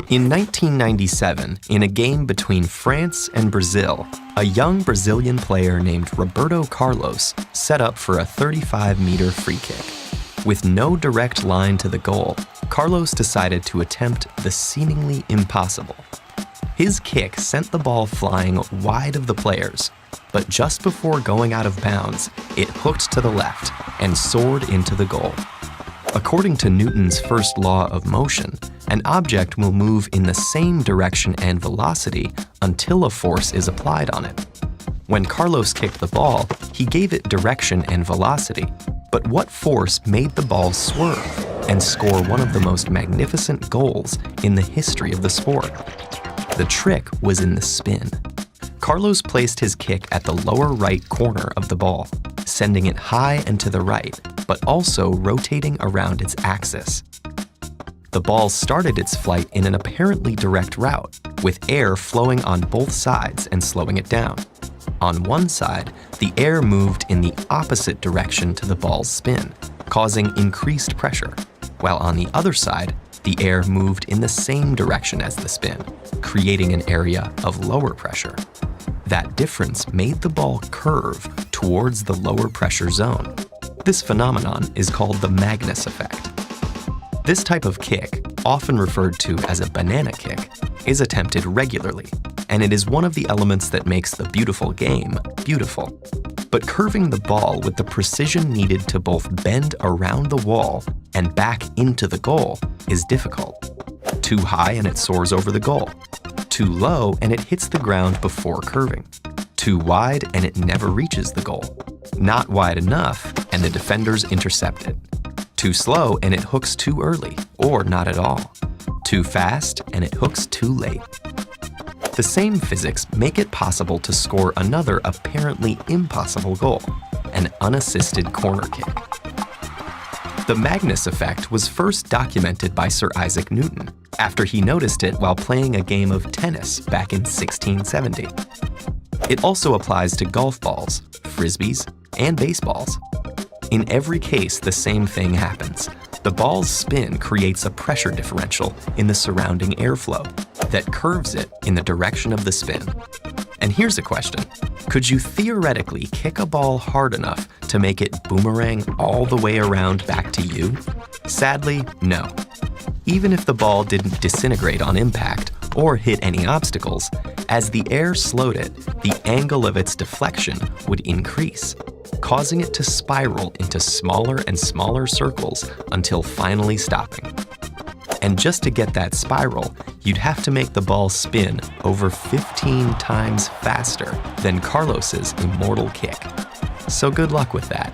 In 1997, in a game between France and Brazil, a young Brazilian player named Roberto Carlos set up for a 35-meter free kick. With no direct line to the goal, Carlos decided to attempt the seemingly impossible. His kick sent the ball flying wide of the players, but just before going out of bounds, it hooked to the left and soared into the goal. According to Newton's first law of motion, an object will move in the same direction and velocity until a force is applied on it. When Carlos kicked the ball, he gave it direction and velocity, but what force made the ball swerve and score one of the most magnificent goals in the history of the sport? The trick was in the spin. Carlos placed his kick at the lower right corner of the ball, sending it high and to the right, but also rotating around its axis. The ball started its flight in an apparently direct route, with air flowing on both sides and slowing it down. On one side, the air moved in the opposite direction to the ball's spin, causing increased pressure, while on the other side, the air moved in the same direction as the spin, creating an area of lower pressure. That difference made the ball curve towards the lower pressure zone. This phenomenon is called the Magnus effect. This type of kick, often referred to as a banana kick, is attempted regularly, and it is one of the elements that makes the beautiful game beautiful. But curving the ball with the precision needed to both bend around the wall and back into the goal is difficult. Too high and it soars over the goal. Too low and it hits the ground before curving. Too wide and it never reaches the goal. Not wide enough and the defenders intercept it. Too slow and it hooks too early, or not at all. Too fast and it hooks too late. The same physics make it possible to score another apparently impossible goal, an unassisted corner kick. The Magnus effect was first documented by Sir Isaac Newton after he noticed it while playing a game of tennis back in 1670. It also applies to golf balls, frisbees, and baseballs. In every case, the same thing happens. The ball's spin creates a pressure differential in the surrounding airflow that curves it in the direction of the spin. And here's a question. Could you theoretically kick a ball hard enough to make it boomerang all the way around back to you? Sadly, no. Even if the ball didn't disintegrate on impact or hit any obstacles, as the air slowed it, the angle of its deflection would increase, causing it to spiral into smaller and smaller circles until finally stopping. And just to get that spiral, you'd have to make the ball spin over 15 times faster than Carlos's immortal kick. So good luck with that.